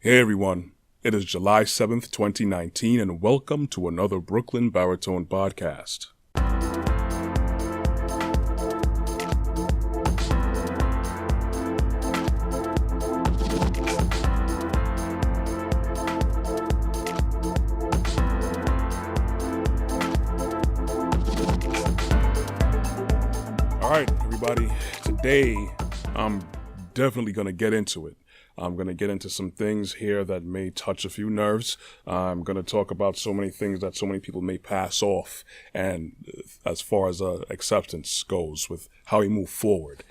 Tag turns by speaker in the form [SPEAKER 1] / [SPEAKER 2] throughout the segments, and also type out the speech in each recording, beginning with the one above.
[SPEAKER 1] Hey everyone, it is July 7th, 2019, and welcome to another Brooklyn Baritone podcast. Alright, everybody, today I'm definitely going to get into it. I'm going to get into some things here that may touch a few nerves. I'm going to talk about so many things that so many people may pass off, and as far as acceptance goes with how we move forward.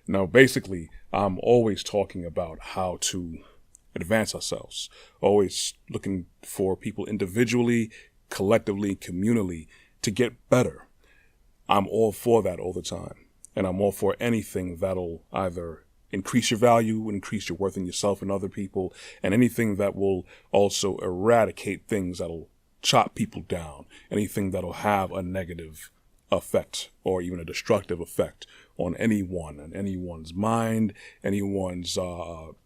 [SPEAKER 1] Now, basically, I'm always talking about how to advance ourselves, always looking for people individually, collectively, communally to get better. I'm all for that all the time, and I'm all for anything that'll either increase your value, increase your worth in yourself and other people, and anything that will also eradicate things that'll chop people down, anything that'll have a negative effect or even a destructive effect on anyone and anyone's mind, anyone's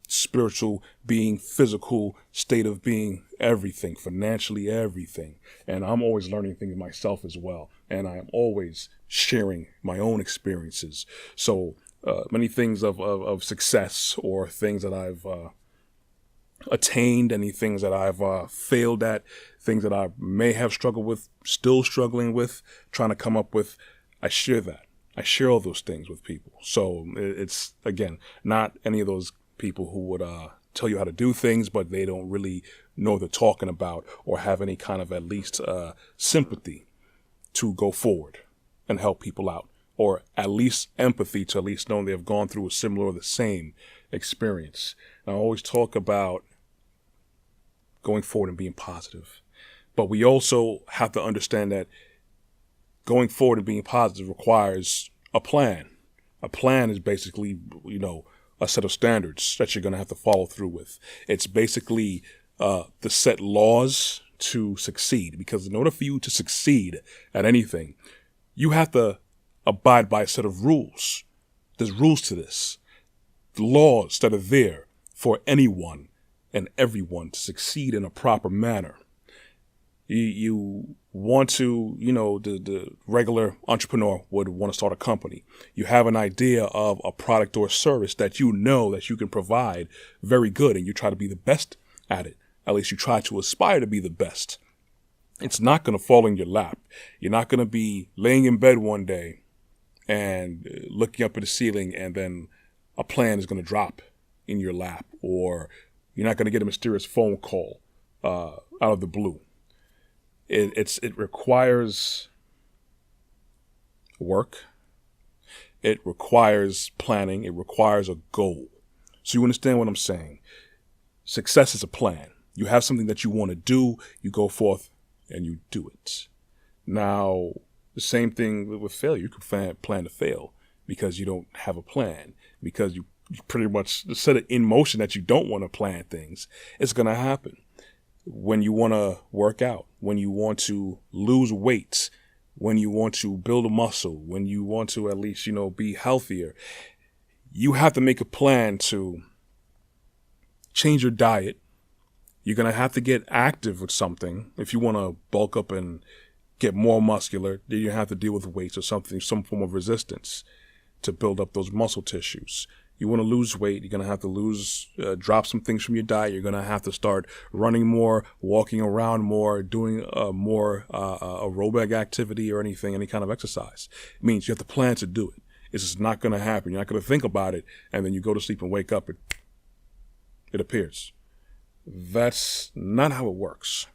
[SPEAKER 1] spiritual being, physical state of being, everything, financially, everything. And I'm always learning things myself as well. And I am always sharing my own experiences. So many things of success or things that I've attained, any things that I've failed at, things that I may have struggled with, still struggling with, trying to come up with, I share that. I share all those things with people. So it's, again, not any of those people who would tell you how to do things, but they don't really know what they're talking about or have any kind of at least sympathy to go forward and help people out, or at least empathy to at least know they've gone through a similar or the same experience. And I always talk about going forward and being positive. But we also have to understand that going forward and being positive requires a plan. A plan is basically, a set of standards that you're going to have to follow through with. It's basically the set laws to succeed, because in order for you to succeed at anything, you have to abide by a set of rules. There's rules to this. The laws that are there for anyone and everyone to succeed in a proper manner. You want to, the regular entrepreneur would want to start a company. You have an idea of a product or service that you know that you can provide very good, and you try to be the best at it. At least you try to aspire to be the best. It's not going to fall in your lap. You're not going to be laying in bed one day and looking up at the ceiling and then a plan is going to drop in your lap, or you're not going to get a mysterious phone call out of the blue. It requires work. It requires planning. It requires a goal. So you understand what I'm saying? Success is a plan. You have something that you want to do, you go forth and you do it. Now, the same thing with failure. You can plan to fail because you don't have a plan, because you pretty much set it in motion that you don't want to plan things. It's going to happen. When you want to work out, when you want to lose weight, when you want to build a muscle, when you want to at least, be healthier, you have to make a plan to change your diet. You're going to have to get active with something. If you want to bulk up and get more muscular, then you have to deal with weights or something, some form of resistance to build up those muscle tissues. You want to lose weight, you're going to have to drop some things from your diet. You're going to have to start running more, walking around more, doing more aerobic activity or any kind of exercise. It means you have to plan to do it. It's just not going to happen. You're not going to think about it, and then you go to sleep and wake up, it appears. That's not how it works.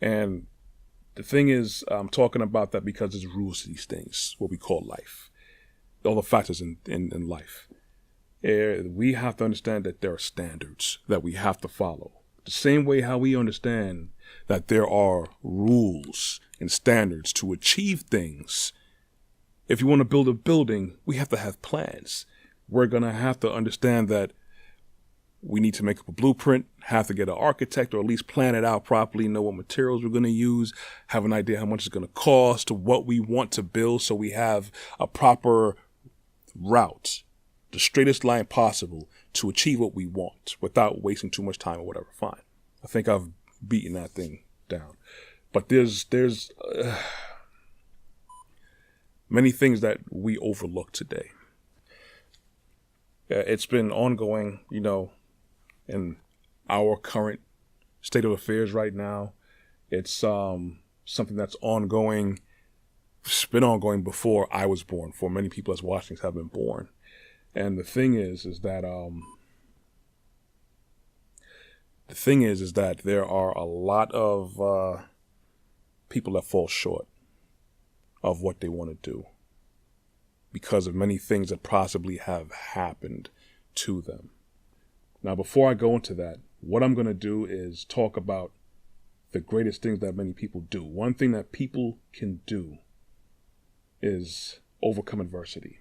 [SPEAKER 1] And the thing is, I'm talking about that because there's rules to these things, what we call life. All the factors in life. We have to understand that there are standards that we have to follow. The same way how we understand that there are rules and standards to achieve things. If you want to build a building, we have to have plans. We're going to have to understand that we need to make up a blueprint, have to get an architect or at least plan it out properly, know what materials we're going to use, have an idea how much it's going to cost, what we want to build, so we have a proper route, the straightest line possible to achieve what we want without wasting too much time or whatever. Fine. I think I've beaten that thing down. But there's many things that we overlook today. It's been ongoing, in our current state of affairs right now. It's something that's ongoing. It's been ongoing before I was born, for many people as Washingtons have been born. And the thing is that there are a lot of people that fall short of what they want to do because of many things that possibly have happened to them. Now, before I go into that, what I'm going to do is talk about the greatest things that many people do. One thing that people can do is overcome adversity.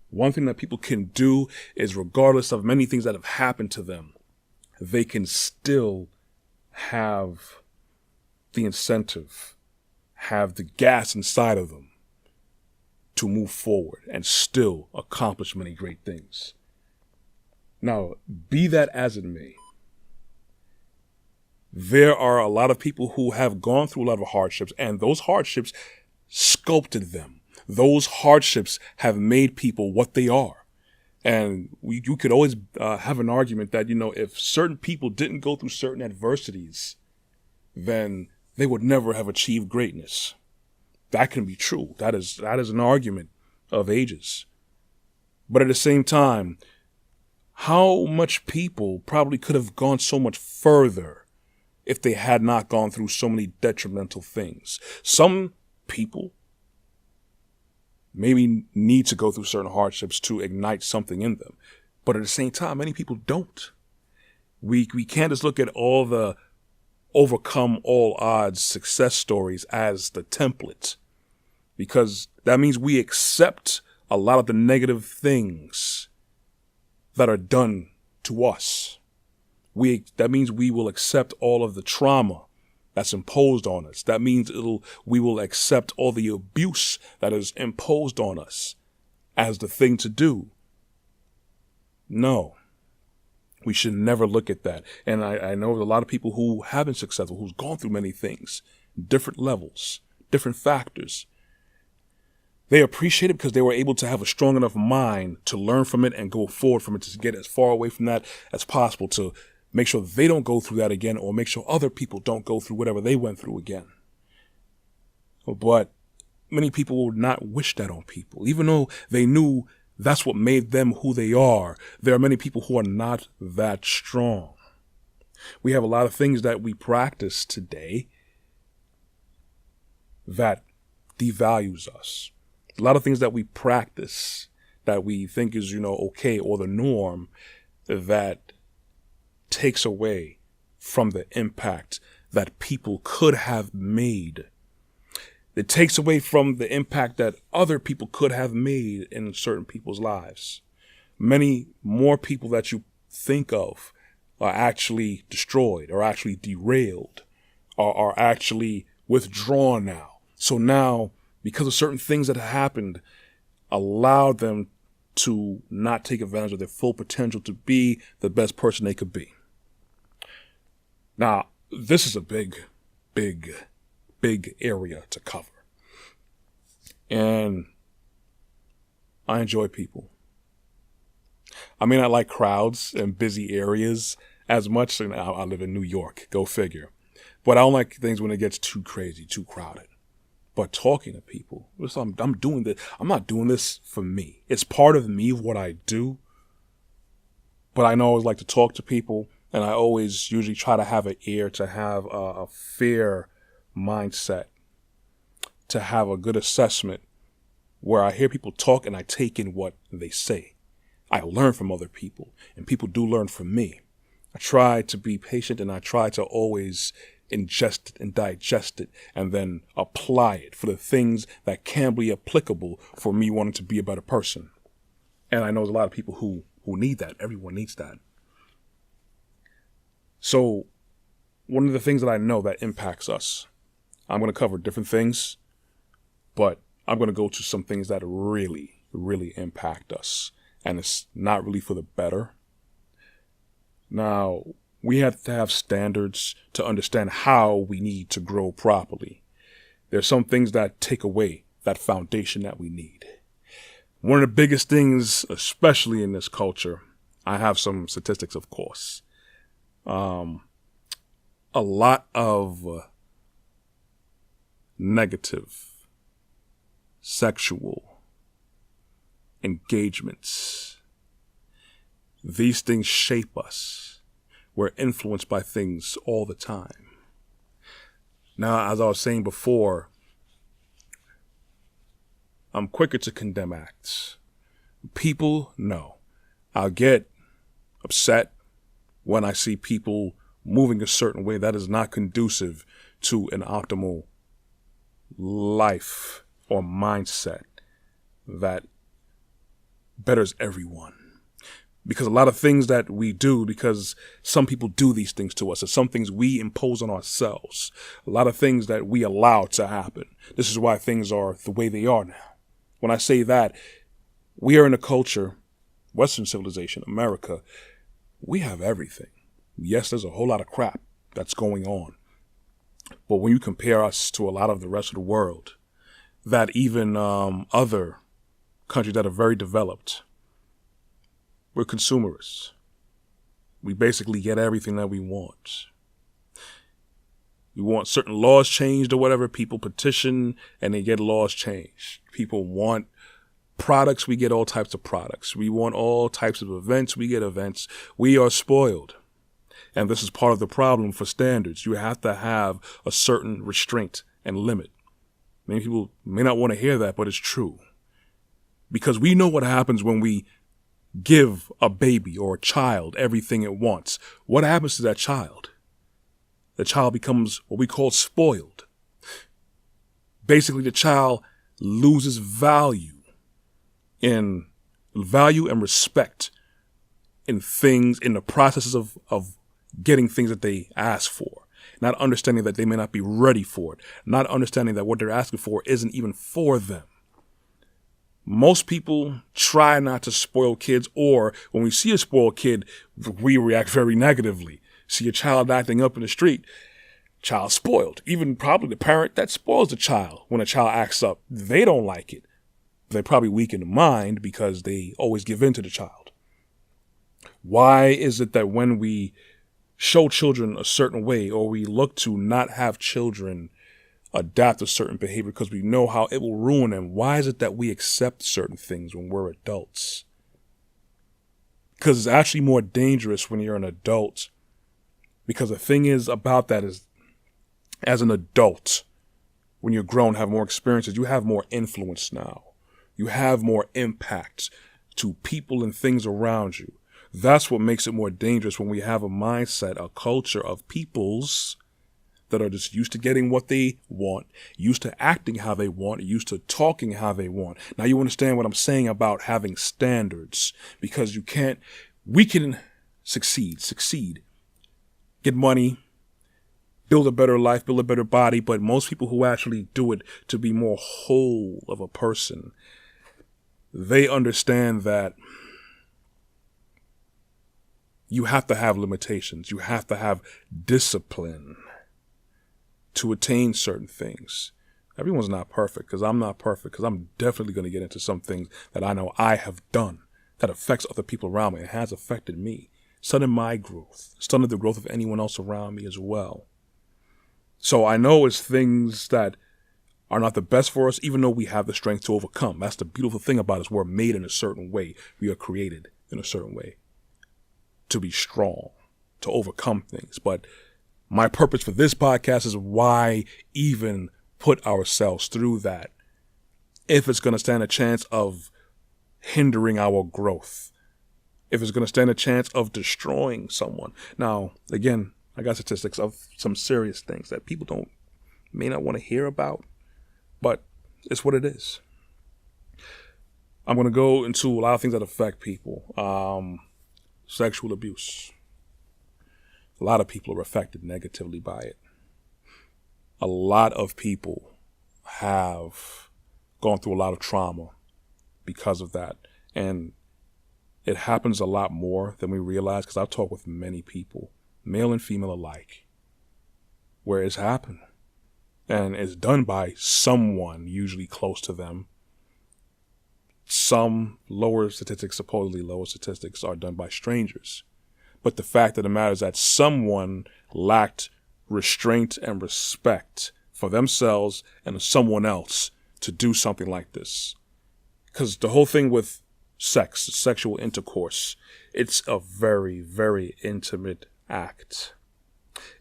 [SPEAKER 1] One thing that people can do is, regardless of many things that have happened to them, they can still have the incentive, have the gas inside of them to move forward and still accomplish many great things. Now, be that as it may, there are a lot of people who have gone through a lot of hardships, and those hardships sculpted them. Those hardships have made people what they are. And you could always have an argument that, if certain people didn't go through certain adversities, then they would never have achieved greatness. That can be true. That is an argument of ages. But at the same time, how much people probably could have gone so much further if they had not gone through so many detrimental things? Some people maybe need to go through certain hardships to ignite something in them. But at the same time, many people don't. We can't just look at all the overcome all odds success stories as the template, because that means we accept a lot of the negative things that are done to us. That means we will accept all of the trauma that's imposed on us. That means we will accept all the abuse that is imposed on us as the thing to do. No, we should never look at that. And I know a lot of people who have been successful, who's gone through many things, different levels, different factors. They appreciate it because they were able to have a strong enough mind to learn from it and go forward from it, to get as far away from that as possible, to make sure they don't go through that again, or make sure other people don't go through whatever they went through again. But many people would not wish that on people, even though they knew that's what made them who they are. There are many people who are not that strong. We have a lot of things that we practice today that devalues us. A lot of things that we practice that we think is, okay, or the norm, that takes away from the impact that people could have made. It takes away from the impact that other people could have made in certain people's lives. Many more people that you think of are actually destroyed, are actually derailed, are actually withdrawn now. So now, because of certain things that happened, allowed them to not take advantage of their full potential to be the best person they could be. Now, this is a big area to cover. And I enjoy people. I mean, I like crowds and busy areas as much. And I live in New York, go figure. But I don't like things when it gets too crazy, too crowded. But talking to people, I'm doing this. I'm not doing this for me. It's part of me, what I do. But I know I always like to talk to people. And I always usually try to have an ear, to have a fair mindset, to have a good assessment where I hear people talk and I take in what they say. I learn from other people, and people do learn from me. I try to be patient, and I try to always ingest it and digest it and then apply it for the things that can be applicable for me wanting to be a better person. And I know there's a lot of people who need that. Everyone needs that. So one of the things that I know that impacts us, I'm going to cover different things, but I'm going to go to some things that really, really impact us and it's not really for the better. Now, we have to have standards to understand how we need to grow properly. There's some things that take away that foundation that we need. One of the biggest things, especially in this culture, I have some statistics, of course. A lot of negative sexual engagements. These things shape us. We're influenced by things all the time. Now, as I was saying before, I'm quicker to condemn acts. People, no. I'll get upset when I see people moving a certain way that is not conducive to an optimal life or mindset that betters everyone. Because a lot of things that we do, because some people do these things to us, or some things we impose on ourselves, a lot of things that we allow to happen. This is why things are the way they are now. When I say that, we are in a culture, Western civilization, America, we have everything. Yes, there's a whole lot of crap that's going on. But when you compare us to a lot of the rest of the world, that even other countries that are very developed, we're consumerists. We basically get everything that we want. We want certain laws changed or whatever. People petition and they get laws changed. People want products. We get all types of products. We want all types of events. We get events. We are spoiled. And this is part of the problem for standards. You have to have a certain restraint and limit. Many people may not want to hear that, but it's true. Because we know what happens when we give a baby or a child everything it wants. What happens to that child? The child becomes what we call spoiled. Basically, the child loses value and respect in things, in the processes of getting things that they ask for. Not understanding that they may not be ready for it. Not understanding that what they're asking for isn't even for them. Most people try not to spoil kids, or when we see a spoiled kid, we react very negatively. See a child acting up in the street, child spoiled. Even probably the parent that spoils the child when a child acts up, they don't like it. They're probably weak in the mind because they always give in to the child. Why is it that when we show children a certain way, or we look to not have children adapt a certain behavior because we know how it will ruin them, why is it that we accept certain things when we're adults? Because it's actually more dangerous when you're an adult. Because the thing is about that is, as an adult, when you're grown, have more experiences, you have more influence now. You have more impact to people and things around you. That's what makes it more dangerous when we have a mindset, a culture of peoples that are just used to getting what they want, used to acting how they want, used to talking how they want. Now you understand what I'm saying about having standards, because we can succeed, get money, build a better life, build a better body, but most people who actually do it to be more whole of a person, they understand that you have to have limitations. You have to have discipline to attain certain things. Everyone's not perfect, because I'm not perfect, because I'm definitely going to get into some things that I know I have done that affects other people around me. It has affected me. Stunted my growth, stunted the growth of anyone else around me as well. So I know it's things that are not the best for us, even though we have the strength to overcome. That's the beautiful thing about us. We're made in a certain way. We are created in a certain way to be strong, to overcome things. But my purpose for this podcast is why even put ourselves through that if it's going to stand a chance of hindering our growth, if it's going to stand a chance of destroying someone. Now, again, I got statistics of some serious things that people may not want to hear about, but it's what it is. I'm going to go into a lot of things that affect people. Sexual abuse. A lot of people are affected negatively by it. A lot of people have gone through a lot of trauma because of that. And it happens a lot more than we realize, because I've talked with many people, male and female alike, where it's happened. And it's done by someone usually close to them. Some lower statistics, supposedly lower statistics, are done by strangers. But the fact of the matter is that someone lacked restraint and respect for themselves and someone else to do something like this. Because the whole thing with sex, sexual intercourse, it's a very, very intimate act.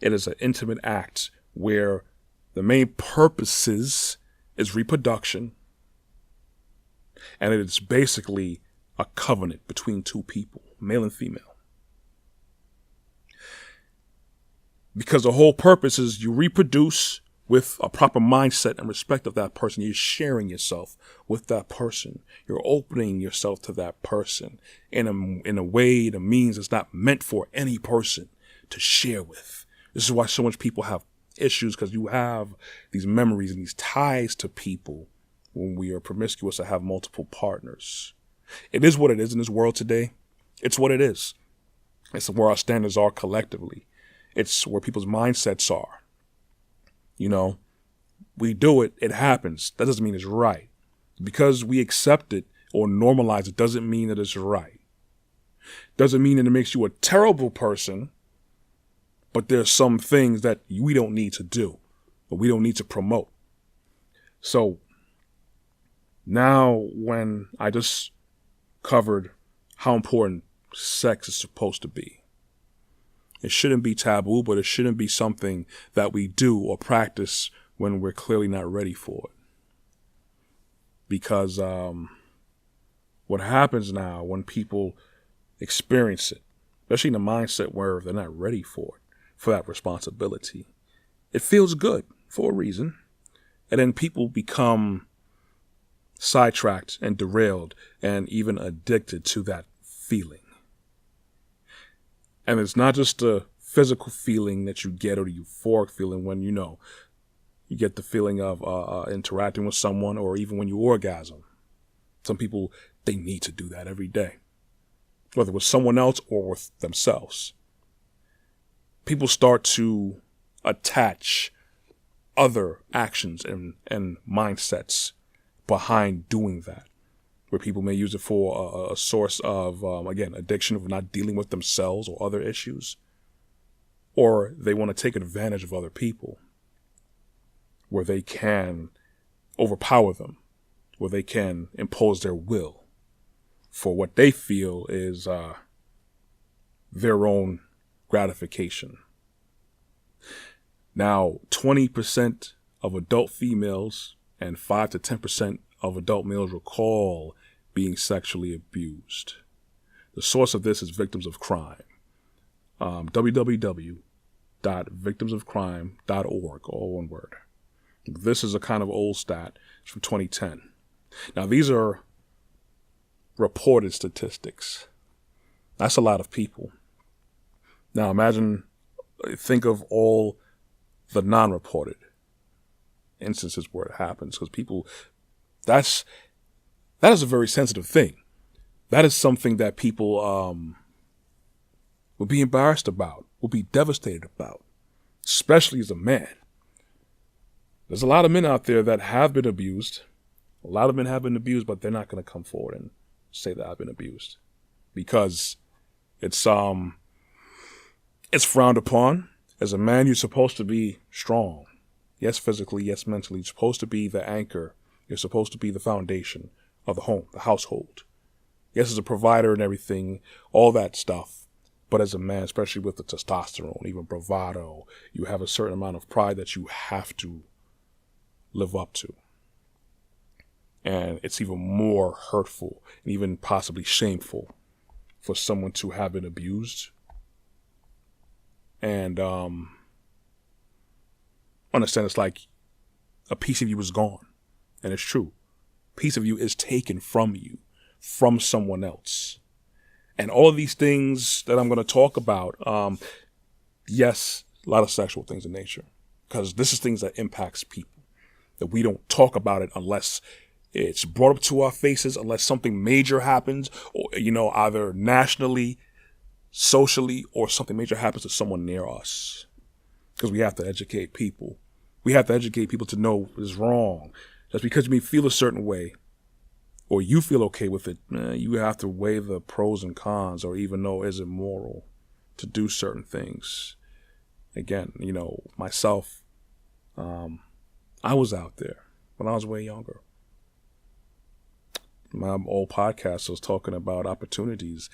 [SPEAKER 1] It is an intimate act where the main purposes is reproduction, and it is basically a covenant between two people, male and female. Because the whole purpose is you reproduce with a proper mindset and respect of that person. You're sharing yourself with that person. You're opening yourself to that person in a way, the means it's not meant for any person to share with. This is why so much people have issues, because you have these memories and these ties to people when we are promiscuous to have multiple partners. It is what it is in this world today. It's what it is. It's where our standards are collectively. It's where people's mindsets are. You know, we do it, it happens. That doesn't mean it's right. Because we accept it or normalize it doesn't mean that it's right. Doesn't mean that it makes you a terrible person. But there's some things that we don't need to do, or we don't need to promote. So now when I just covered how important sex is supposed to be, it shouldn't be taboo, but it shouldn't be something that we do or practice when we're clearly not ready for it. Because what happens now when people experience it, especially in a mindset where they're not ready for that responsibility, it feels good for a reason. And then people become sidetracked and derailed and even addicted to that feeling. And it's not just a physical feeling that you get or the euphoric feeling when, you know, you get the feeling of interacting with someone, or even when you orgasm. Some people, they need to do that every day, whether with someone else or with themselves. People start to attach other actions and mindsets behind doing that, where people may use it for a source of, again, addiction, of not dealing with themselves or other issues, or they want to take advantage of other people, where they can overpower them, where they can impose their will for what they feel is their own gratification. Now, 20% of adult females and 5 to 10% of adult males recall being sexually abused. The source of this is Victims of Crime. www.victimsofcrime.org, all one word. This is a kind of old stat. It's from 2010. Now, these are reported statistics. That's a lot of people. Now, think of all the non-reported instances where it happens, because people, that is a very sensitive thing. That is something that people would be embarrassed about, would be devastated about, especially as a man. There's a lot of men out there that have been abused. A lot of men have been abused, but they're not going to come forward and say that I've been abused, because it's frowned upon. As a man, you're supposed to be strong. Yes, physically, yes, mentally. You're supposed to be the anchor. You're supposed to be the foundation of the home, the household. Yes, as a provider and everything, all that stuff. But as a man, especially with the testosterone, even bravado, you have a certain amount of pride that you have to live up to. And it's even more hurtful and even possibly shameful for someone to have been abused. And understand it's like a piece of you is gone. And it's true. A piece of you is taken from you, from someone else. And all of these things that I'm going to talk about, yes, a lot of sexual things in nature, because this is things that impacts people, that we don't talk about it unless It's brought up to our faces unless something major happens, or, either nationally, socially, or something major happens to someone near us. Because we have to educate people. We have to educate people to know what is wrong. Just because you may feel a certain way, or you feel okay with it, you have to weigh the pros and cons, or even know, is it moral to do certain things? Again, myself, I was out there when I was way younger. My old podcast was talking about opportunities.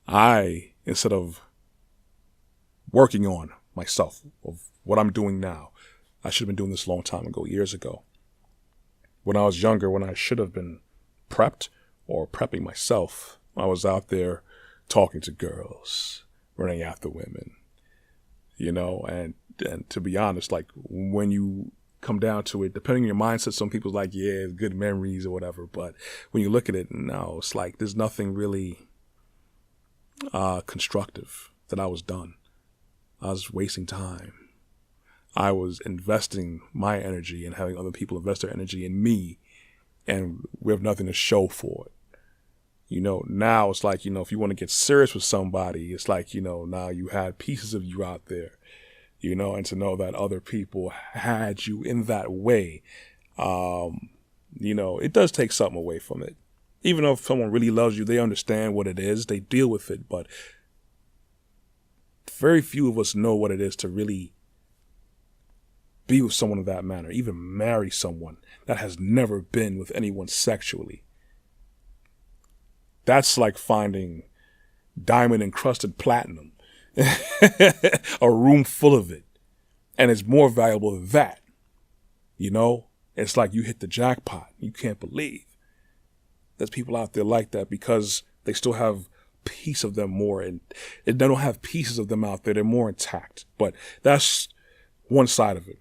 [SPEAKER 1] Instead of working on myself, of what I'm doing now, I should have been doing this a long time ago, years ago. When I was younger, when I should have been prepped or prepping myself, I was out there talking to girls, running after women, and to be honest, like when you come down to it, depending on your mindset, some people's like, yeah, good memories or whatever. But when you look at it, no, it's like there's nothing really constructive that I was done. I was wasting time. I was investing my energy and having other people invest their energy in me, and we have nothing to show for it. Now it's like, if you want to get serious with somebody, it's like, now you had pieces of you out there, and to know that other people had you in that way, it does take something away from it. Even though if someone really loves you, they understand what it is, they deal with it, but very few of us know what it is to really be with someone of that manner, even marry someone that has never been with anyone sexually. That's like finding diamond encrusted platinum, a room full of it. And it's more valuable than that. It's like you hit the jackpot. You can't believe there's people out there like that, because they still have piece of them more, and they don't have pieces of them out there. They're more intact. But that's one side of it.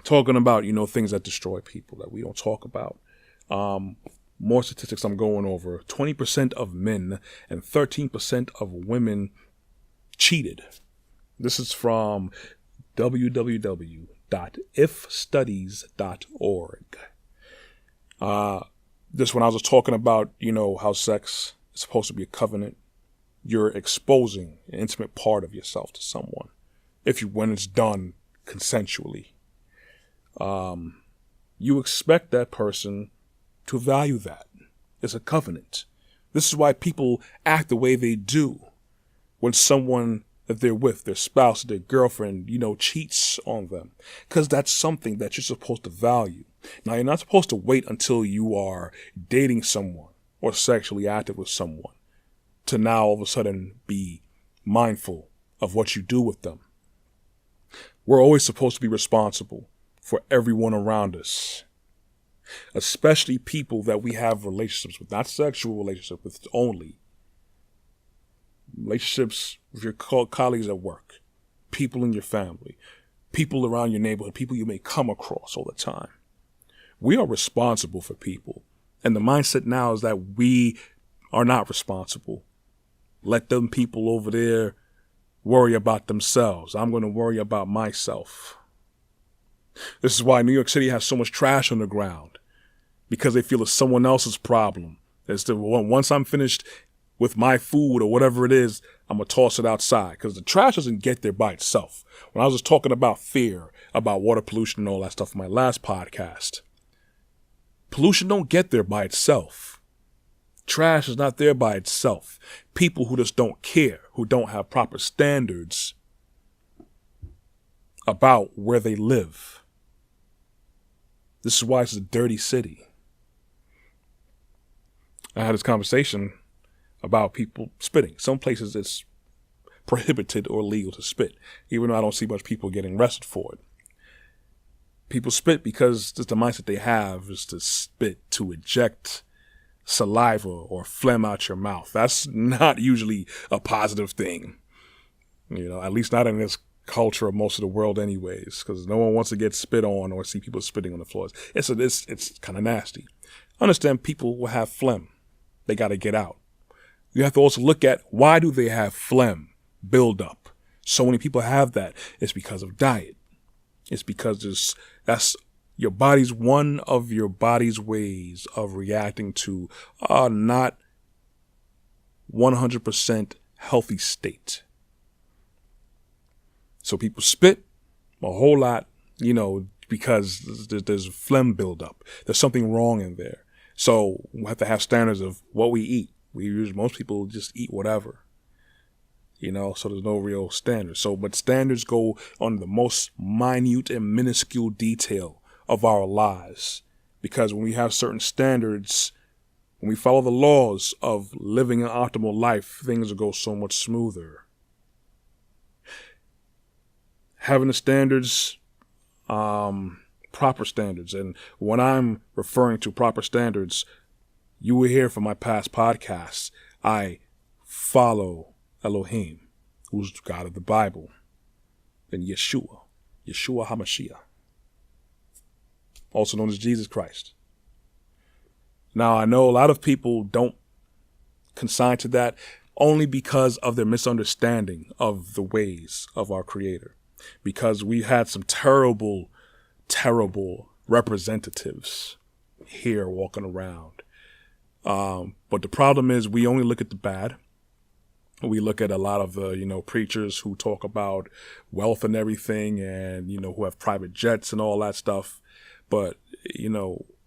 [SPEAKER 1] Talking about, things that destroy people that we don't talk about. More statistics I'm going over. 20% of men and 13% of women cheated. This is from www.ifstudies.org. This when I was talking about, how sex is supposed to be a covenant. You're exposing an intimate part of yourself to someone when it's done consensually. You expect that person to value that. It's a covenant. This is why people act the way they do when someone that they're with, their spouse, their girlfriend, cheats on them. Because that's something that you're supposed to value. Now, you're not supposed to wait until you are dating someone or sexually active with someone to now all of a sudden be mindful of what you do with them. We're always supposed to be responsible for everyone around us, especially people that we have relationships with, not sexual relationships with only. Relationships with your colleagues at work, people in your family, people around your neighborhood, people you may come across all the time. We are responsible for people. And the mindset now is that we are not responsible. Let them people over there worry about themselves. I'm going to worry about myself. This is why New York City has so much trash on the ground, because they feel it's someone else's problem. Once I'm finished with my food or whatever it is, I'm going to toss it outside, because the trash doesn't get there by itself. When I was just talking about fear, about water pollution and all that stuff in my last podcast, pollution don't get there by itself. Trash is not there by itself. People who just don't care, who don't have proper standards about where they live. This is why it's a dirty city. I had this conversation about people spitting. Some places it's prohibited or illegal to spit, even though I don't see much people getting arrested for it. People spit because just the mindset they have is to spit, to eject saliva or phlegm out your mouth. That's not usually a positive thing. At least not in this culture of most of the world anyways, because no one wants to get spit on or see people spitting on the floors. It's kind of nasty. Understand people will have phlegm. They got to get out. You have to also look at, why do they have phlegm build up? So many people have that. It's because of diet. It's because that's Your body's one of your body's ways of reacting to a not 100% healthy state. So people spit a whole lot, because there's phlegm buildup. There's something wrong in there. So we have to have standards of what we eat. Most people just eat whatever, so there's no real standards. But standards go on the most minute and minuscule detail of our lives, because when we have certain standards, when we follow the laws of living an optimal life, things will go so much smoother. Having the standards, proper standards, and when I'm referring to proper standards, you will hear from my past podcasts, I follow Elohim, who's the God of the Bible, and Yeshua HaMashiach, also known as Jesus Christ. Now, I know a lot of people don't consign to that only because of their misunderstanding of the ways of our Creator, because we had some terrible, terrible representatives here walking around. But the problem is we only look at the bad. We look at a lot of the, preachers who talk about wealth and everything and, who have private jets and all that stuff. But,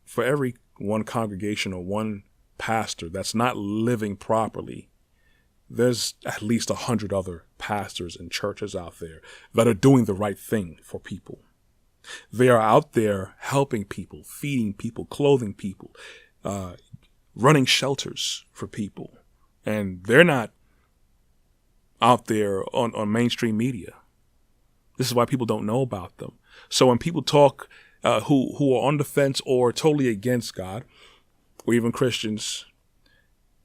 [SPEAKER 1] for every one congregation or one pastor that's not living properly, there's at least 100 other pastors and churches out there that are doing the right thing for people. They are out there helping people, feeding people, clothing people, running shelters for people. And they're not out there on mainstream media. This is why people don't know about them. So when people talk who are on the fence or totally against God, or even Christians,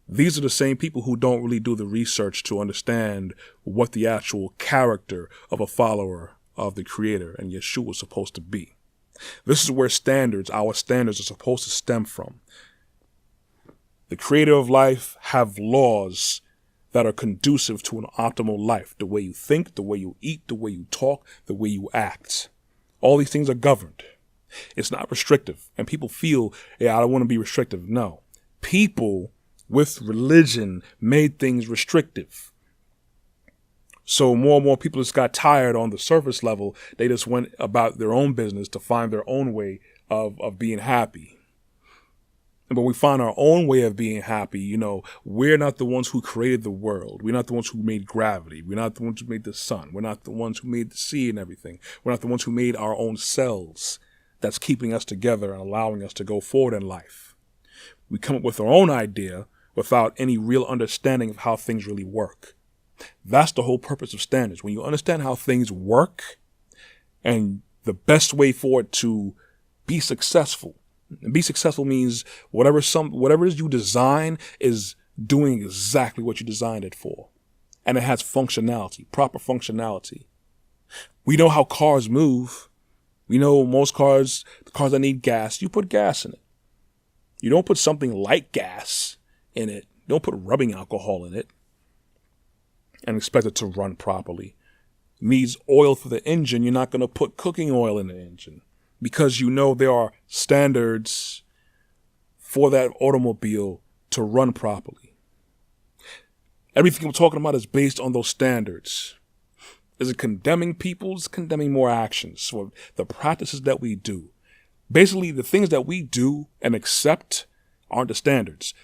[SPEAKER 1] these are the same people who don't really do the research to understand what the actual character of a follower of the Creator and Yeshua is supposed to be. This is where our standards are supposed to stem from. The Creator of life have laws that are conducive to an optimal life. The way you think, the way you eat, the way you talk, the way you act. All these things are governed. It's not restrictive. And people feel, I don't want to be restrictive. No. People with religion made things restrictive. So more and more people just got tired on the surface level. They just went about their own business to find their own way of being happy. But we find our own way of being happy. We're not the ones who created the world. We're not the ones who made gravity. We're not the ones who made the sun. We're not the ones who made the sea and everything. We're not the ones who made our own cells that's keeping us together and allowing us to go forward in life. We come up with our own idea without any real understanding of how things really work. That's the whole purpose of standards. When you understand how things work and the best way for it to be successful. And be successful means whatever it is you design is doing exactly what you designed it for. And it has functionality, proper functionality. We know how cars move. We know most cars, the cars that need gas, you put gas in it. You don't put something like gas in it. Don't put rubbing alcohol in it and expect it to run properly. It needs oil for the engine. You're not going to put cooking oil in the engine because there are standards for that automobile to run properly. Everything I'm talking about is based on those standards. Is it condemning people? It's condemning more actions. So the practices that we do, basically the things that we do and accept aren't the standards.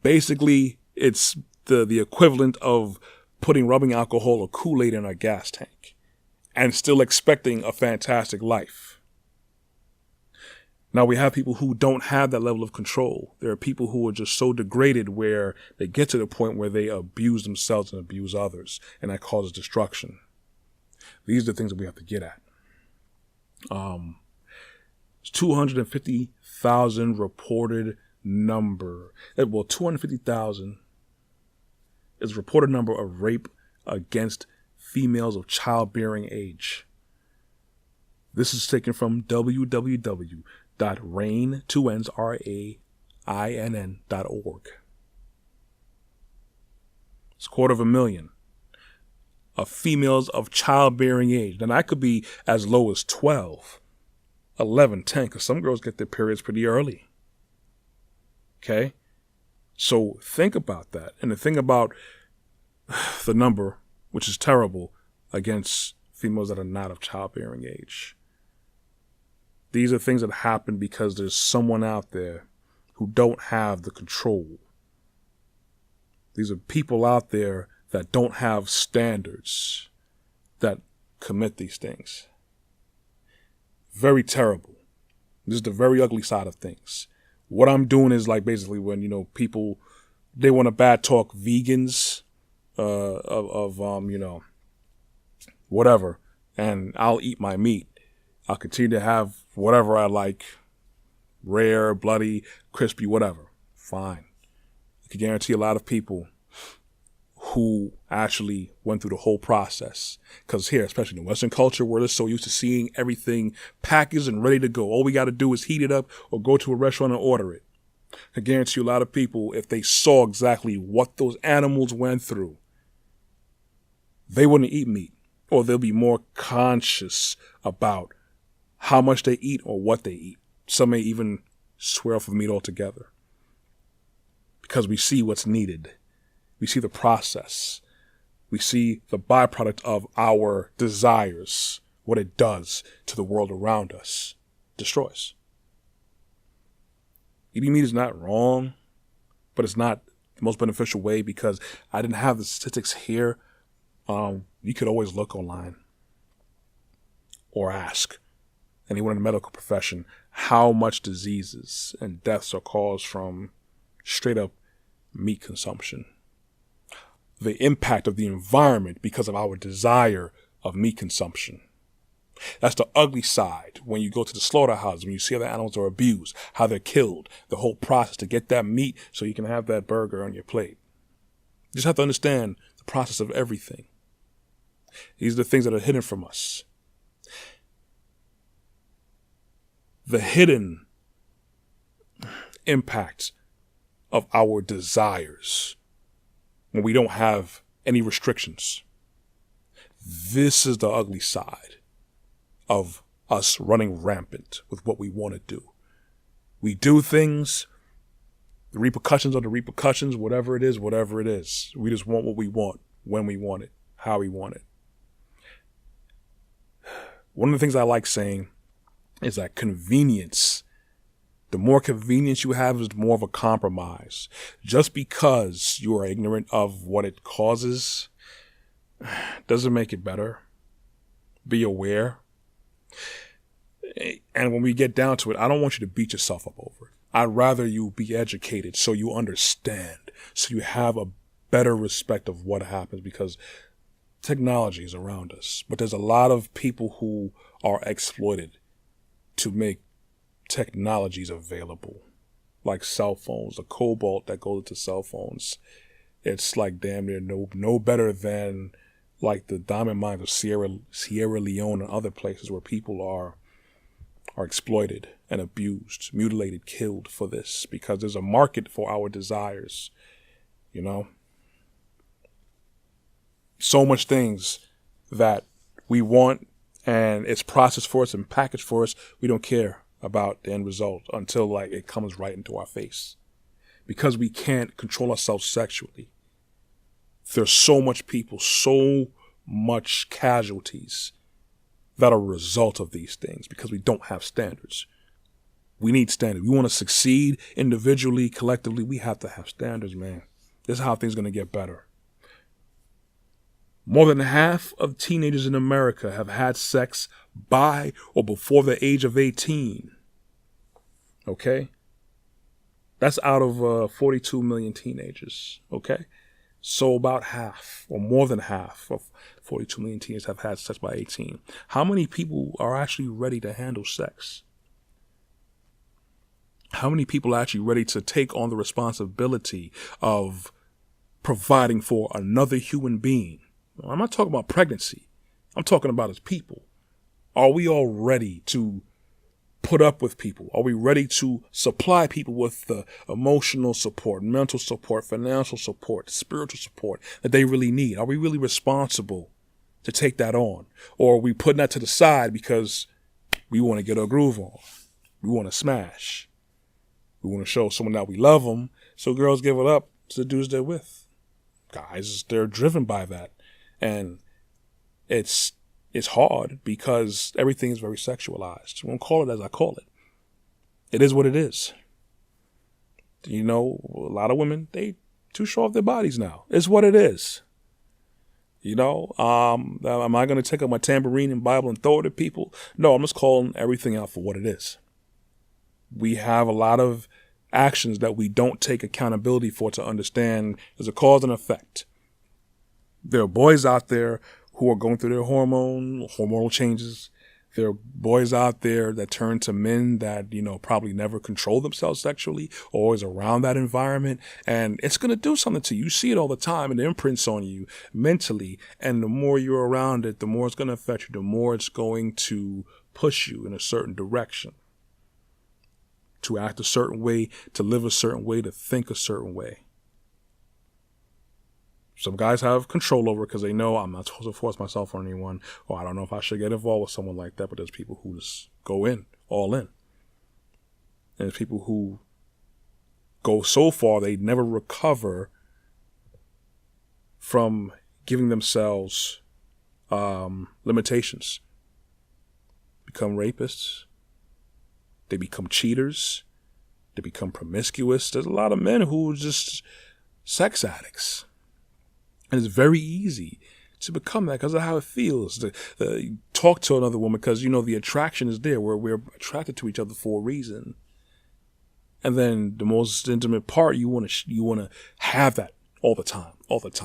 [SPEAKER 1] Basically, it's the equivalent of putting rubbing alcohol or Kool-Aid in our gas tank and still expecting a fantastic life. Now, we have people who don't have that level of control. There are people who are just so degraded where they get to the point where they abuse themselves and abuse others, and that causes destruction. These are the things that we have to get at. 250,000 reported number. 250,000 is a reported number of rape against females of childbearing age. This is taken from www.rainn.org. It's 250,000 of females of childbearing age. Now that could be as low as 12 11, 10, because some girls get their periods pretty early. Okay? So think about that. And the thing about the number, which is terrible, against females that are not of childbearing age. These are things that happen because there's someone out there who don't have the control. These are people out there that don't have standards that commit these things. Very terrible. This is the very ugly side of things. What I'm doing is like basically when, people, they want to bad talk vegans, whatever, and I'll eat my meat. I'll continue to have whatever I like, rare, bloody, crispy, whatever. Fine. I can guarantee a lot of people who actually went through the whole process. Because here, especially in Western culture, we're just so used to seeing everything packaged and ready to go. All we got to do is heat it up or go to a restaurant and order it. I guarantee you a lot of people, if they saw exactly what those animals went through, they wouldn't eat meat. Or they'll be more conscious about how much they eat or what they eat. Some may even swear off of meat altogether. Because we see what's needed. We see the process. We see the byproduct of our desires, what it does to the world around us. Destroys. Eating meat is not wrong, but it's not the most beneficial way because I didn't have the statistics here. You could always look online or ask anyone in the medical profession how much diseases and deaths are caused from straight up meat consumption. The impact of the environment because of our desire of meat consumption. That's the ugly side when you go to the slaughterhouse, when you see how the animals are abused, how they're killed, the whole process to get that meat so you can have that burger on your plate. You just have to understand the process of everything. These are the things that are hidden from us. The hidden impact of our desires when we don't have any restrictions. This is the ugly side of us running rampant with what we want to do. We do things, the repercussions are the repercussions, whatever it is. We just want what we want, when we want it, how we want it. One of the things I like saying is that convenience, the more convenience you have is more of a compromise. Just because you are ignorant of what it causes doesn't make it better. Be aware. And when we get down to it, I don't want you to beat yourself up over it. I'd rather you be educated so you understand, so you have a better respect of what happens because technology is around us. But there's a lot of people who are exploited to make technologies available, like cell phones, the cobalt that goes into cell phones. It's like damn near no better than like the diamond mines of Sierra Leone and other places where people are exploited and abused, mutilated, killed for this because there's a market for our desires, So much things that we want and it's processed for us and packaged for us. We don't care about the end result until it comes right into our face because we can't control ourselves sexually. There's so much people, so much casualties that are a result of these things because we don't have standards. We need standards. We want to succeed individually, collectively. We have to have standards, man. This is how things are going to get better. More than half of teenagers in America have had sex by or before the age of 18. Okay? That's out of 42 million teenagers. Okay? So about half or more than half of 42 million teenagers have had sex by 18. How many people are actually ready to handle sex? How many people are actually ready to take on the responsibility of providing for another human being? I'm not talking about pregnancy. I'm talking about as people. Are we all ready to put up with people? Are we ready to supply people with the emotional support, mental support, financial support, spiritual support that they really need? Are we really responsible to take that on? Or are we putting that to the side because We want to get our groove on. We want to smash. We want to show someone that we love them. So girls give it up to the dudes they're with. Guys, they're driven by that. And it's hard because everything is very sexualized. I won't call it as I call it. It is what it is. You know, a lot of women, they too show off their bodies now. It's what it is. You know, am I going to take up my tambourine and Bible and throw it at people? No, I'm just calling everything out for what it is. We have a lot of actions that we don't take accountability for to understand there's a cause and effect. There are boys out there who are going through their hormonal changes. There are boys out there that turn to men that, you know, probably never control themselves sexually or always around that environment. And it's going to do something to you. You see it all the time, and it imprints on you mentally. And the more you're around it, the more it's going to affect you, the more it's going to push you in a certain direction. To act a certain way, to live a certain way, to think a certain way. Some guys have control over it because they know I'm not supposed to force myself on anyone, or I don't know if I should get involved with someone like that, but there's people who just go in, all in. And there's people who go so far they never recover from giving themselves limitations. Become rapists. They become cheaters. They become promiscuous. There's a lot of men who are just sex addicts. And it's very easy to become that because of how it feels. To talk to another woman because, you know, the attraction is there where we're attracted to each other for a reason. And then the most intimate part, you want to have that all the time with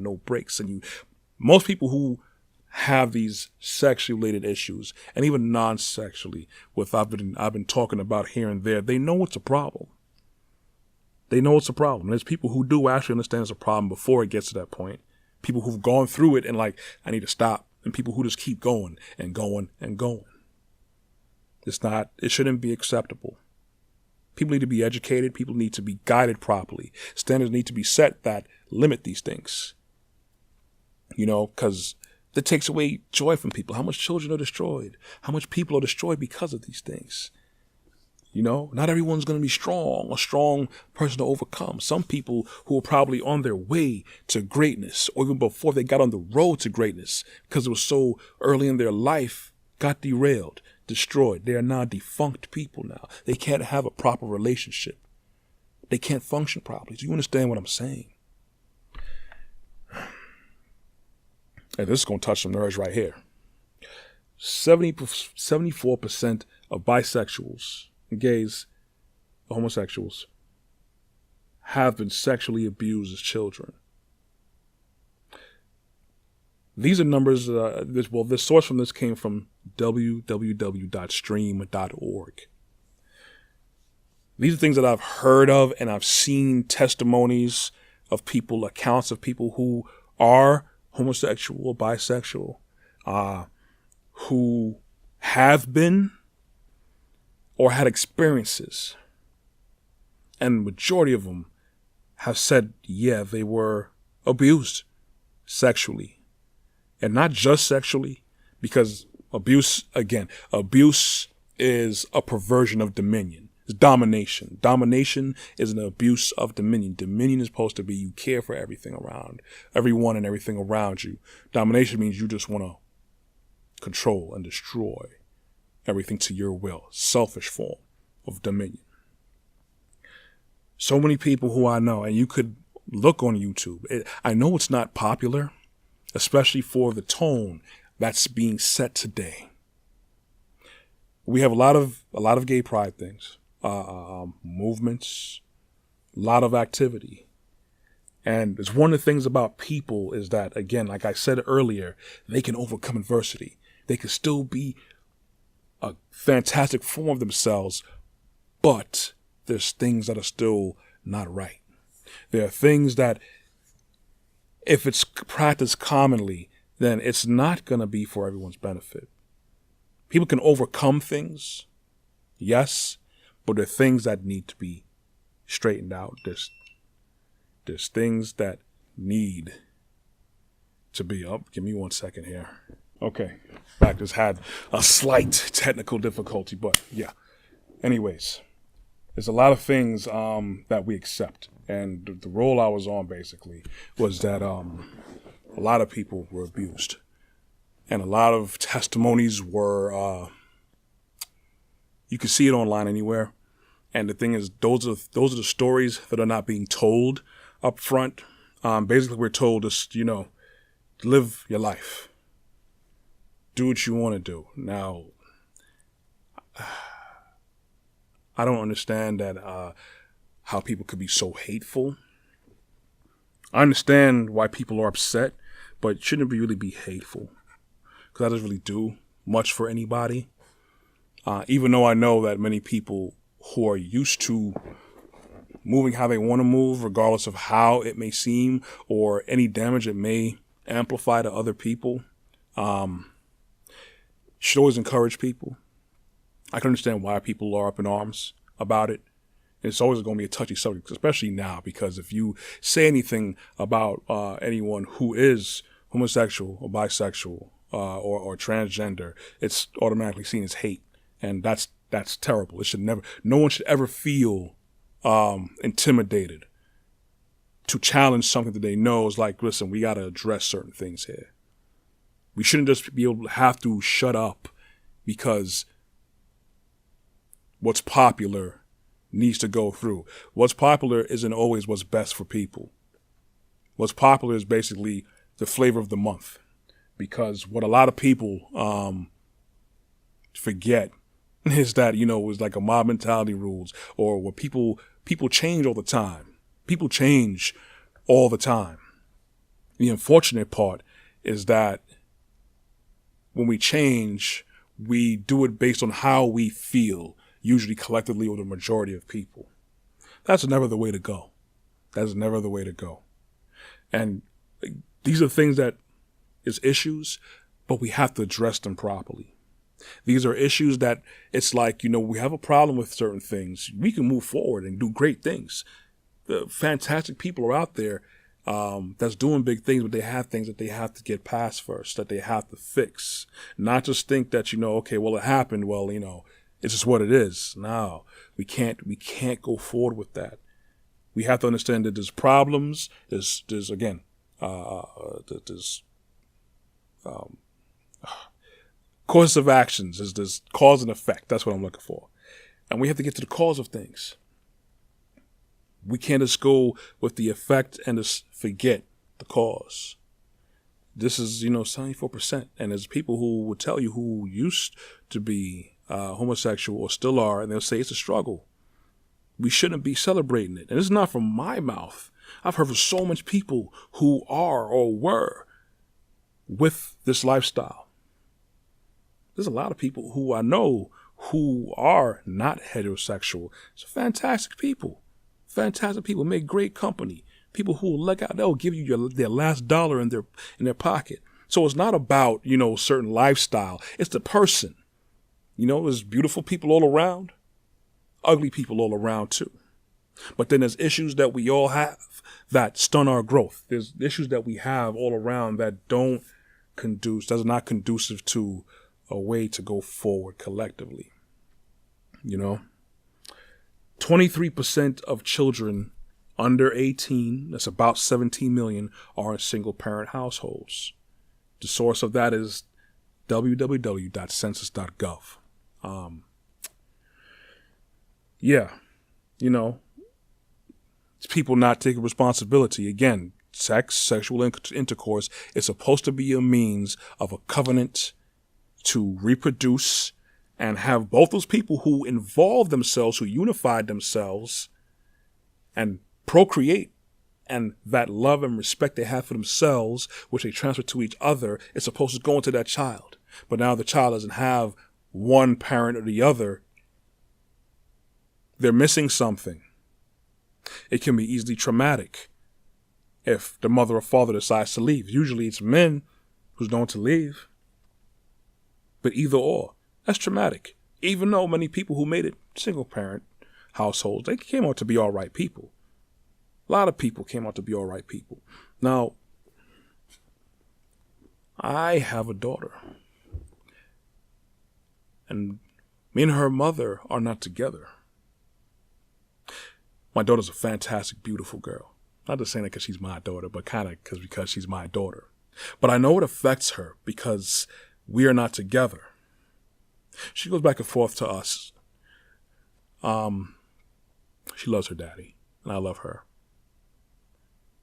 [SPEAKER 1] no breaks. And most people who have these sexually related issues and even non-sexually with I've been talking about here and there, they know it's a problem. They know it's a problem. There's people who do actually understand it's a problem before it gets to that point. People who've gone through it and like, I need to stop. And people who just keep going and going and going. It shouldn't be acceptable. People need to be educated. People need to be guided properly. Standards need to be set that limit these things. You know, because that takes away joy from people. How much children are destroyed? How much people are destroyed because of these things? You know, not everyone's going to be a strong person to overcome. Some people who are probably on their way to greatness, or even before they got on the road to greatness, because it was so early in their life, got derailed, destroyed. They are now defunct people now. They can't have a proper relationship. They can't function properly. Do you understand what I'm saying? And this is going to touch some nerves right here. 74% of bisexuals, gays, homosexuals, have been sexually abused as children. These are numbers, this source from this came from www.stream.org. These are things that I've heard of, and I've seen testimonies of people, accounts of people who are homosexual or bisexual, who have been or had experiences. And the majority of them have said, yeah, they were abused sexually. And not just sexually, because abuse is a perversion of dominion. It's domination. Domination is an abuse of dominion. Dominion is supposed to be you care for everyone and everything around you. Domination means you just want to control and destroy everything to your will. Selfish form of dominion. So many people who I know, and you could look on YouTube. I know it's not popular, especially for the tone that's being set today. We have a lot of gay pride things, movements, a lot of activity. And it's one of the things about people is that, again, like I said earlier, they can overcome adversity. They can still be a fantastic form of themselves, but there's things that are still not right. There are things that, if it's practiced commonly, then it's not going to be for everyone's benefit. People can overcome things, yes, but there are things that need to be straightened out. There's things that need to be up. Give me 1 second here. Okay. Back just had a slight technical difficulty, but yeah. Anyways, there's a lot of things that we accept. And the role I was on basically was that a lot of people were abused. And a lot of testimonies were, you can see it online anywhere. And the thing is, those are the stories that are not being told up front. Basically, we're told to, live your life. Do what you want to do. Now, I don't understand that how people could be so hateful. I understand why people are upset, but it shouldn't really be hateful, because that doesn't really do much for anybody. Even though I know that many people who are used to moving how they want to move, regardless of how it may seem or any damage it may amplify to other people, should always encourage people. I can understand why people are up in arms about it. It's always going to be a touchy subject, especially now, because if you say anything about anyone who is homosexual or bisexual or transgender, it's automatically seen as hate, and that's terrible. It should never. No one should ever feel intimidated to challenge something that they know is like, listen, we got to address certain things here. We shouldn't just be able to have to shut up because what's popular needs to go through. What's popular isn't always what's best for people. What's popular is basically the flavor of the month, because what a lot of people forget is that, it was like a mob mentality rules, or what people change all the time. People change all the time. The unfortunate part is that when we change, we do it based on how we feel, usually collectively or the majority of people. That's never the way to go. That's never the way to go. And these are things that is issues, but we have to address them properly. These are issues that it's like, we have a problem with certain things. We can move forward and do great things. The fantastic people are out there that's doing big things, but they have things that they have to get past first, that they have to fix. Not just think that, okay, well, it happened. Well, it's just what it is. No, we can't go forward with that. We have to understand that there's problems. There's causes of actions. There's cause and effect. That's what I'm looking for. And we have to get to the cause of things. We can't just go with the effect and just forget the cause. This is, 74%. And there's people who will tell you who used to be homosexual or still are, and they'll say it's a struggle. We shouldn't be celebrating it. And it's not from my mouth. I've heard from so much people who are or were with this lifestyle. There's a lot of people who I know who are not heterosexual. It's fantastic people. Fantastic people, make great company. People who will look out, they'll give you their last dollar in their pocket. So it's not about, certain lifestyle. It's the person. There's beautiful people all around, ugly people all around too. But then there's issues that we all have that stun our growth. There's issues that we have all around that that's not conducive to a way to go forward collectively. 23% of children under 18, that's about 17 million, are in single-parent households. The source of that is www.census.gov. It's people not taking responsibility. Again, sexual intercourse is supposed to be a means of a covenant to reproduce and have both those people who involved themselves, who unified themselves and procreate, and that love and respect they have for themselves, which they transfer to each other, is supposed to go into that child. But now the child doesn't have one parent or the other. They're missing something. It can be easily traumatic if the mother or father decides to leave. Usually it's men who's known to leave. But either or, that's traumatic. Even though many people who made it single parent households, they came out to be all right people. A lot of people came out to be all right people. Now, I have a daughter, and me and her mother are not together. My daughter's a fantastic, beautiful girl. Not just saying that because she's my daughter, but kind of because she's my daughter. But I know it affects her because we are not together. She goes back and forth to us. She loves her daddy, and I love her.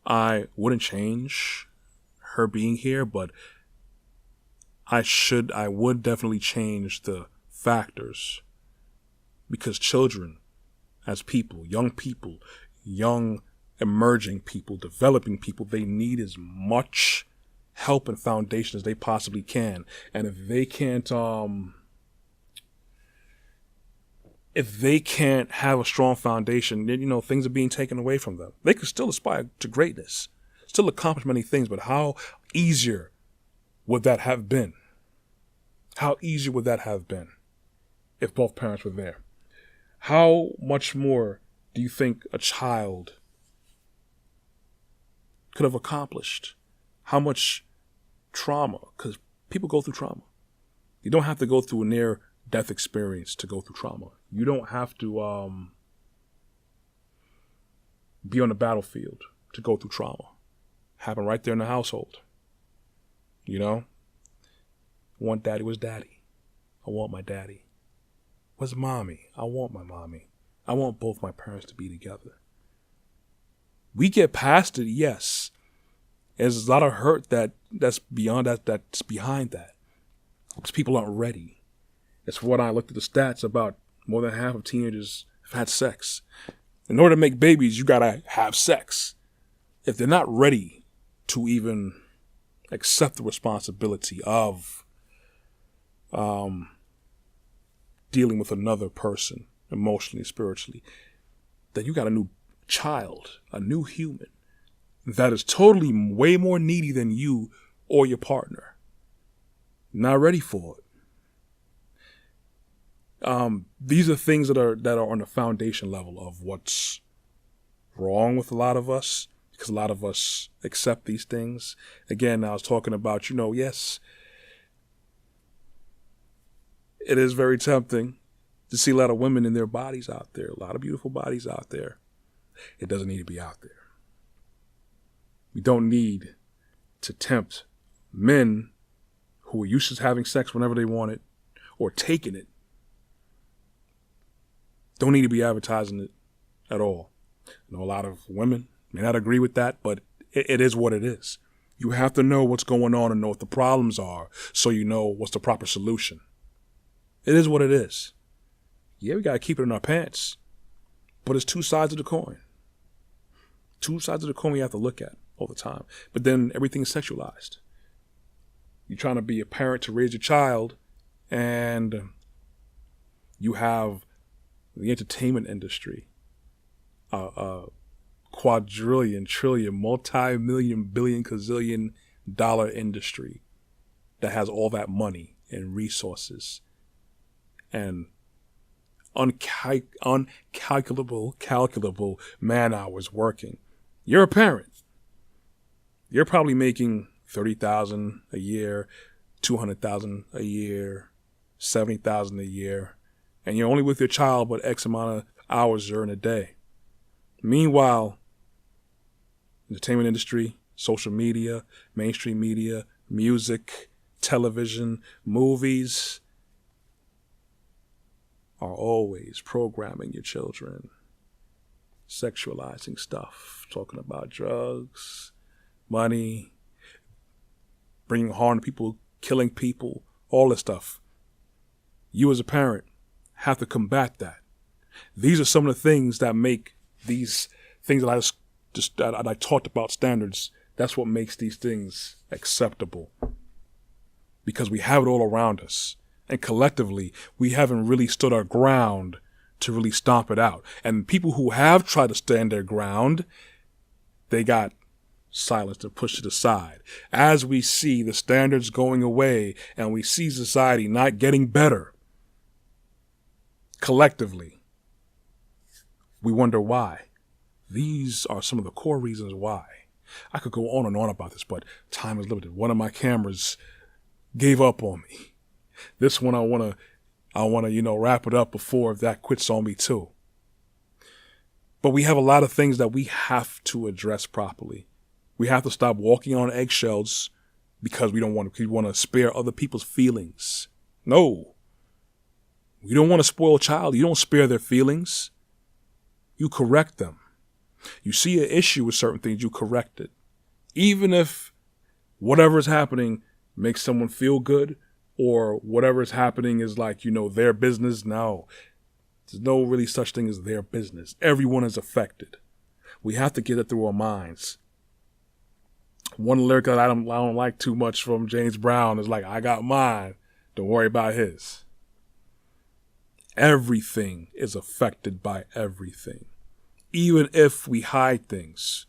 [SPEAKER 1] I wouldn't change her being here, but I would definitely change the factors, because children, as people, young emerging people, developing people, they need as much help and foundation as they possibly can. And if they can't have a strong foundation, then, things are being taken away from them. They could still aspire to greatness, still accomplish many things, but how easier would that have been? How easier would that have been if both parents were there? How much more do you think a child could have accomplished? How much trauma? Because people go through trauma. You don't have to go through a near-death experience to go through trauma. You don't have to be on the battlefield to go through trauma. Happen right there in the household. Want daddy, where's daddy? I want my daddy. Where's mommy? I want my mommy. I want both my parents to be together. We get past it, yes. There's a lot of hurt that's beyond that's behind that. Because people aren't ready. It's what I looked at the stats about. More than half of teenagers have had sex. In order to make babies, you gotta have sex. If they're not ready to even accept the responsibility of dealing with another person emotionally, spiritually, then you got a new child, a new human that is totally way more needy than you or your partner. Not ready for it. These are things that are on the foundation level of what's wrong with a lot of us, because a lot of us accept these things. Again, I was talking about, yes, it is very tempting to see a lot of women in their bodies out there, a lot of beautiful bodies out there. It doesn't need to be out there. We don't need to tempt men who are used to having sex whenever they want it or taking it. Don't need to be advertising it at all. I know a lot of women may not agree with that, but it is what it is. You have to know what's going on and know what the problems are so you know what's the proper solution. It is what it is. Yeah, we got to keep it in our pants, but it's two sides of the coin. Two sides of the coin we have to look at all the time. But then everything is sexualized. You're trying to be a parent to raise your child, and you have the entertainment industry, quadrillion, trillion, multi-million, billion, gazillion dollar industry that has all that money and resources and calculable man hours working. You're a parent. You're probably making $30,000 a year, $200,000 a year, $70,000 a year, and you're only with your child but X amount of hours during a day. Meanwhile, entertainment industry, social media, mainstream media, music, television, movies are always programming your children, sexualizing stuff, talking about drugs, money, bringing harm to people, killing people, all this stuff. You as a parent have to combat that. These are some of the things that make these things that I talked about, standards. That's what makes these things acceptable, because we have it all around us. And collectively, we haven't really stood our ground to really stomp it out. And people who have tried to stand their ground, they got silenced and pushed to the side. As we see the standards going away and we see society not getting better, collectively, we wonder why. These are some of the core reasons why. I could go on and on about this, but time is limited. One of my cameras gave up on me. This one I wanna wrap it up before that quits on me too. But we have a lot of things that we have to address properly. We have to stop walking on eggshells because we want to spare other people's feelings. No. You don't want to spoil a child. You don't spare their feelings. You correct them. You see an issue with certain things, you correct it. Even if whatever is happening makes someone feel good, or whatever is happening is their business. No, there's no really such thing as their business. Everyone is affected. We have to get it through our minds. One lyric that I don't like too much from James Brown is I got mine, don't worry about his. Everything is affected by everything. Even if we hide things,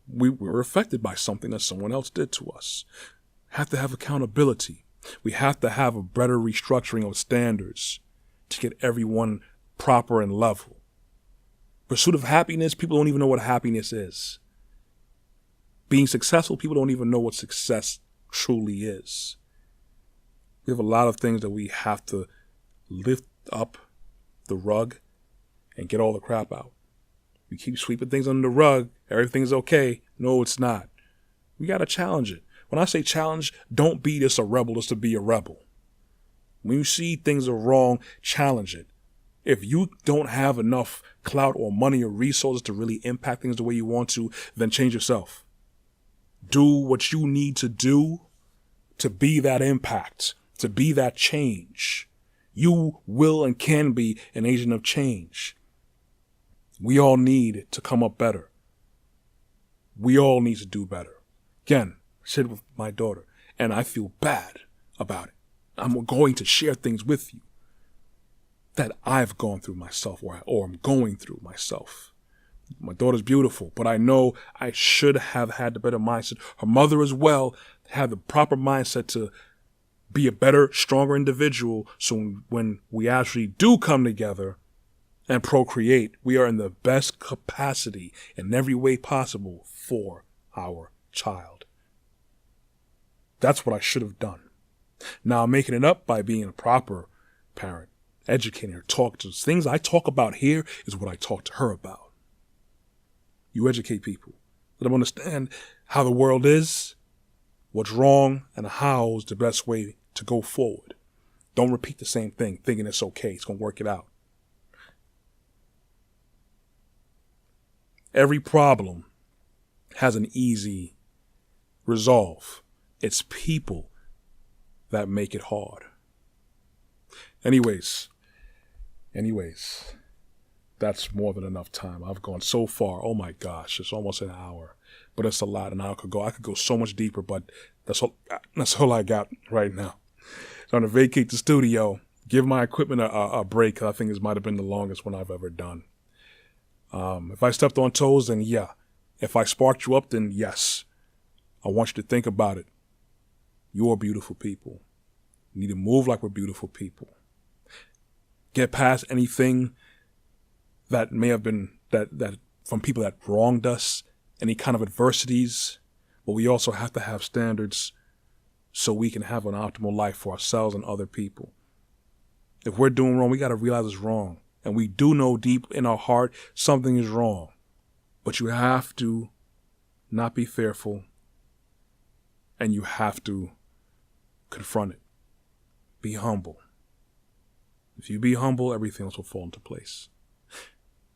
[SPEAKER 1] we're affected by something that someone else did to us. Have to have accountability. We have to have a better restructuring of standards to get everyone proper and level. Pursuit of happiness, people don't even know what happiness is. Being successful, people don't even know what success truly is. We have a lot of things that we have to lift up the rug and get all the crap out. We keep sweeping things under the rug. Everything's okay. No, it's not. We got to challenge it. When I say challenge, don't be just a rebel just to be a rebel. When you see things are wrong, challenge it. If you don't have enough clout or money or resources to really impact things the way you want to, then change yourself. Do what you need to do to be that impact, to be that change. You will and can be an agent of change. We all need to come up better. We all need to do better. Again, I said with my daughter, and I feel bad about it. I'm going to share things with you that I've gone through myself or I'm going through myself. My daughter's beautiful, but I know I should have had the better mindset. Her mother as well had the proper mindset to be a better, stronger individual. So when we actually do come together and procreate, we are in the best capacity in every way possible for our child. That's what I should have done. Now I'm making it up by being a proper parent, educating her, talk to things I talk about here is what I talk to her about. You educate people. Let them understand how the world is, what's wrong, and how's the best way to go forward. Don't repeat the same thing, thinking it's okay. It's going to work it out. Every problem has an easy resolve. It's people that make it hard. Anyways, that's more than enough time. I've gone so far. Oh my gosh, it's almost an hour, but it's a lot, and I could go so much deeper, but that's all I got right now. So I'm gonna vacate the studio, give my equipment a break. I think this might have been the longest one I've ever done. If I stepped on toes, then yeah. If I sparked you up, then yes. I want you to think about it. You're beautiful people. We need to move like we're beautiful people. Get past anything that may have been that from people that wronged us, any kind of adversities, but we also have to have standards so we can have an optimal life for ourselves and other people. If we're doing wrong, we got to realize it's wrong. And we do know deep in our heart something is wrong. But you have to not be fearful, and you have to confront it. Be humble. If you be humble, everything else will fall into place.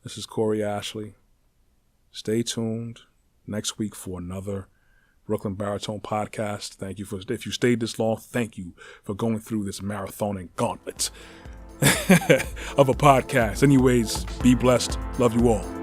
[SPEAKER 1] This is Corey Ashley. Stay tuned next week for another Brooklyn Baritone podcast. Thank you if you stayed this long, thank you for going through this marathon and gauntlet of a podcast. Anyways, be blessed. Love you all.